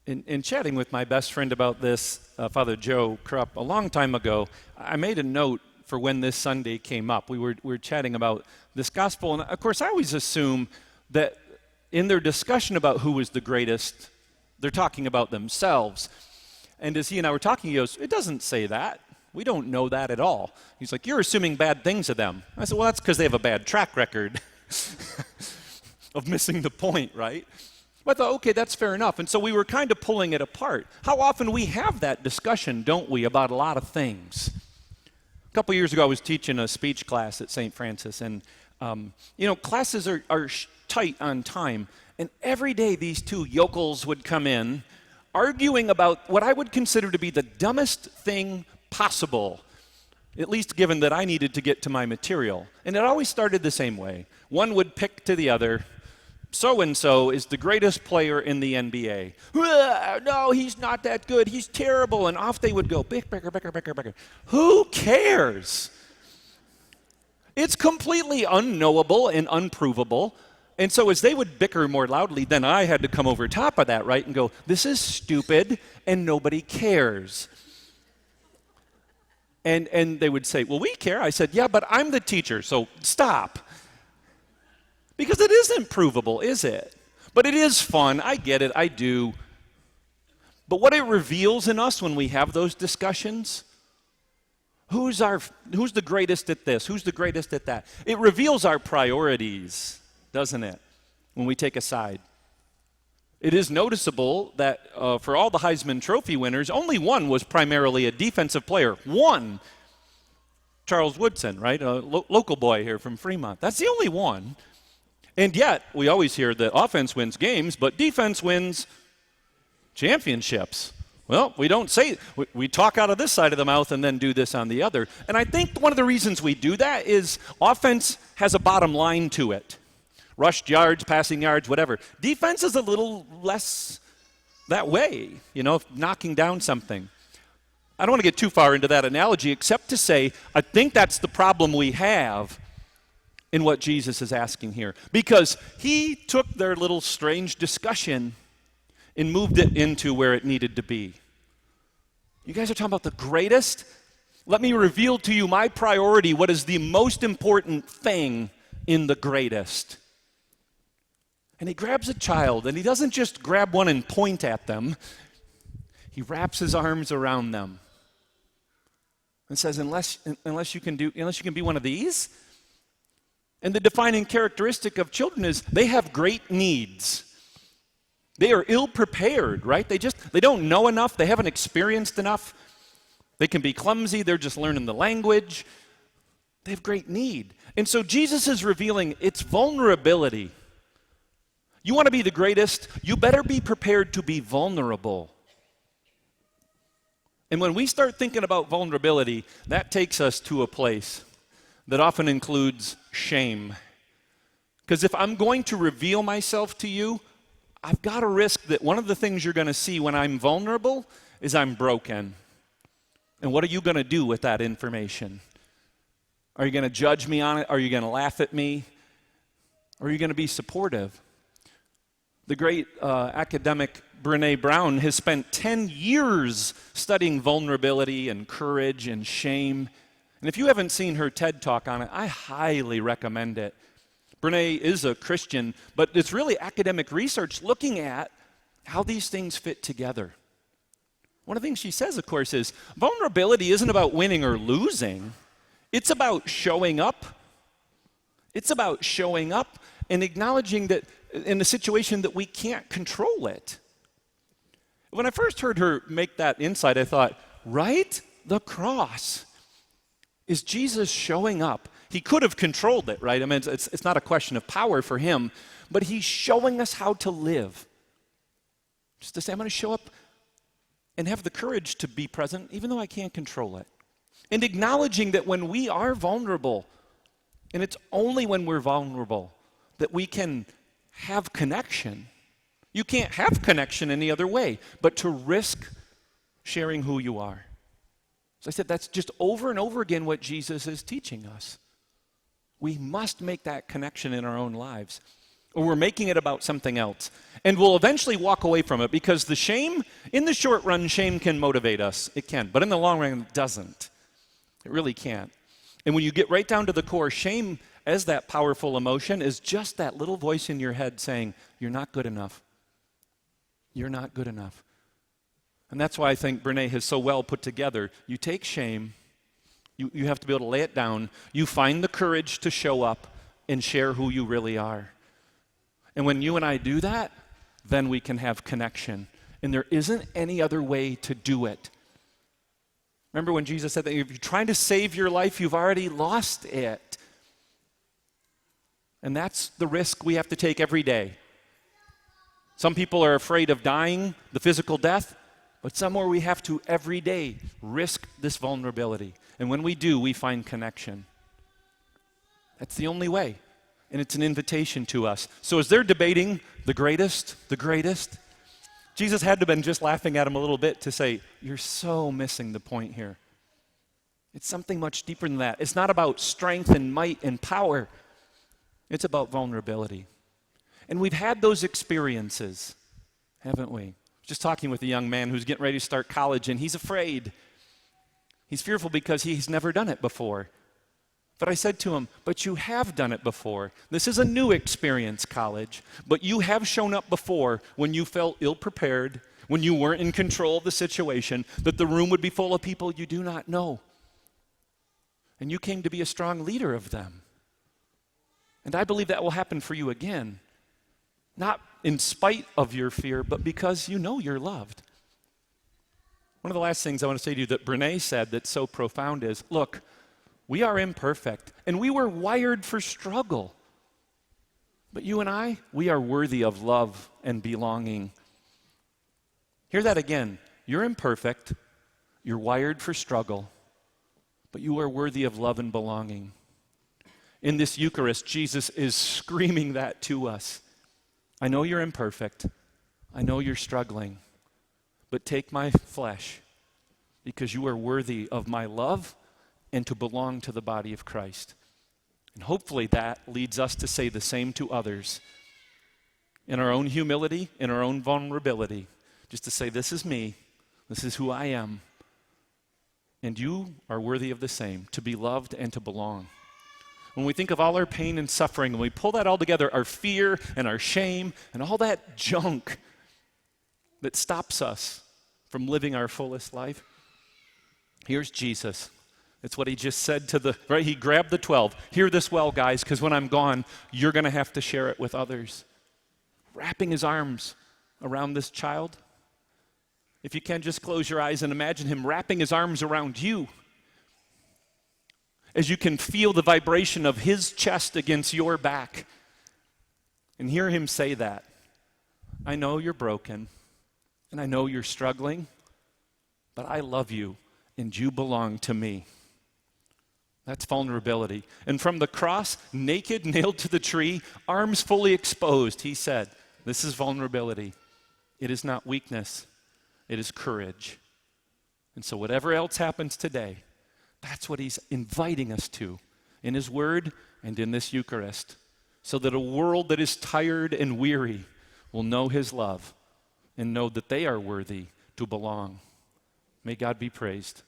In chatting with my best friend about this, Father Joe Krupp, a long time ago, I made a note for when this Sunday came up. We were chatting about this gospel, and of course I always assume that in their discussion about who was the greatest, they're talking about themselves. And as he and I were talking, he goes, "It doesn't say that. We don't know that at all." He's like, "You're assuming bad things of them." I said, "Well, that's because they have a bad track record of missing the point, right?" But I thought, okay, that's fair enough. And so we were kind of pulling it apart. How often we have that discussion, don't we, about a lot of things? A couple years ago, I was teaching a speech class at St. Francis, and classes are tight on time. And every day, these two yokels would come in, arguing about what I would consider to be the dumbest thing possible, at least given that I needed to get to my material. And it always started the same way. One would pick to the other, "So-and-so is the greatest player in the NBA. No, he's not that good. He's terrible." And off they would go. Bicker. Who cares? It's completely unknowable and unprovable. And so as they would bicker more loudly, then I had to come over top of that, right, and go, "This is stupid and nobody cares." And they would say, "Well, we care." I said, "Yeah, but I'm the teacher, so stop." Because it isn't provable, is it? But it is fun. I get it. I do. But what it reveals in us when we have those discussions, who's the greatest at this? Who's the greatest at that? It reveals our priorities, doesn't it, when we take a side? It is noticeable that for all the Heisman Trophy winners, only one was primarily a defensive player. One. Charles Woodson, right? A local boy here from Fremont. That's the only one. And yet, we always hear that offense wins games, but defense wins championships. Well, we don't say, we talk out of this side of the mouth and then do this on the other. And I think one of the reasons we do that is offense has a bottom line to it. Rushed yards, passing yards, whatever. Defense is a little less that way, knocking down something. I don't want to get too far into that analogy, except to say, I think that's the problem we have in what Jesus is asking here. Because he took their little strange discussion and moved it into where it needed to be. You guys are talking about the greatest? Let me reveal to you my priority, what is the most important thing in the greatest. And he grabs a child, and he doesn't just grab one and point at them. He wraps his arms around them and says, unless you can be one of these. And the defining characteristic of children is they have great needs. They are ill-prepared, right? They don't know enough. They haven't experienced enough. They can be clumsy. They're just learning the language. They have great need. And so Jesus is revealing its vulnerability. You want to be the greatest? You better be prepared to be vulnerable. And when we start thinking about vulnerability, that takes us to a place that often includes shame. Because if I'm going to reveal myself to you, I've got to risk that one of the things you're going to see when I'm vulnerable is I'm broken. And what are you going to do with that information? Are you going to judge me on it? Are you going to laugh at me? Or are you going to be supportive? The great academic Brené Brown has spent 10 years studying vulnerability and courage and shame. And if you haven't seen her TED Talk on it, I highly recommend it. Brené is a Christian, but it's really academic research looking at how these things fit together. One of the things she says, of course, is vulnerability isn't about winning or losing. It's about showing up. It's about showing up and acknowledging that in a situation that we can't control it. When I first heard her make that insight, I thought, right? The cross. Is Jesus showing up? He could have controlled it, right? I mean, it's not a question of power for him, but he's showing us how to live. Just to say, I'm going to show up and have the courage to be present, even though I can't control it. And acknowledging that when we are vulnerable, and it's only when we're vulnerable that we can have connection. You can't have connection any other way, but to risk sharing who you are. So I said that's just over and over again what Jesus is teaching us. We must make that connection in our own lives. or we're making it about something else. And we'll eventually walk away from it because the shame, in the short run, shame can motivate us. It can. But in the long run, it doesn't. It really can't. And when you get right down to the core, shame as that powerful emotion is just that little voice in your head saying, you're not good enough. You're not good enough. And that's why I think Brene has so well put together. You take shame, you have to be able to lay it down. You find the courage to show up and share who you really are. And when you and I do that, then we can have connection. And there isn't any other way to do it. Remember when Jesus said that if you're trying to save your life, you've already lost it. And that's the risk we have to take every day. Some people are afraid of dying, the physical death, but somewhere we have to every day risk this vulnerability. And when we do, we find connection. That's the only way. And it's an invitation to us. So as they're debating the greatest, Jesus had to have been just laughing at him a little bit to say, you're so missing the point here. It's something much deeper than that. It's not about strength and might and power. It's about vulnerability. And we've had those experiences, haven't we? Just talking with a young man who's getting ready to start college, and he's afraid. He's fearful because he's never done it before. But I said to him, but you have done it before. This is a new experience, college, but you have shown up before when you felt ill-prepared, when you weren't in control of the situation, that the room would be full of people you do not know. And you came to be a strong leader of them. And I believe that will happen for you again. Not in spite of your fear, but because you know you're loved. One of the last things I want to say to you that Brene said that's so profound is, look, we are imperfect, and we were wired for struggle. But you and I, we are worthy of love and belonging. Hear that again. You're imperfect, you're wired for struggle, but you are worthy of love and belonging. In this Eucharist, Jesus is screaming that to us. I know you're imperfect. I know you're struggling. But take my flesh because you are worthy of my love and to belong to the body of Christ. And hopefully that leads us to say the same to others. In our own humility, in our own vulnerability. Just to say, this is me. This is who I am. And you are worthy of the same, to be loved and to belong. When we think of all our pain and suffering, and we pull that all together, our fear and our shame and all that junk that stops us from living our fullest life, here's Jesus. It's what he just said right? He grabbed the 12. Hear this well, guys, because when I'm gone, you're going to have to share it with others. Wrapping his arms around this child. If you can, just close your eyes and imagine him wrapping his arms around you. As you can feel the vibration of his chest against your back. And hear him say that. I know you're broken, and I know you're struggling, but I love you, and you belong to me. That's vulnerability. And from the cross, naked, nailed to the tree, arms fully exposed, he said, this is vulnerability. It is not weakness. It is courage. And so whatever else happens today, that's what he's inviting us to in his word and in this Eucharist, so that a world that is tired and weary will know his love and know that they are worthy to belong. May God be praised.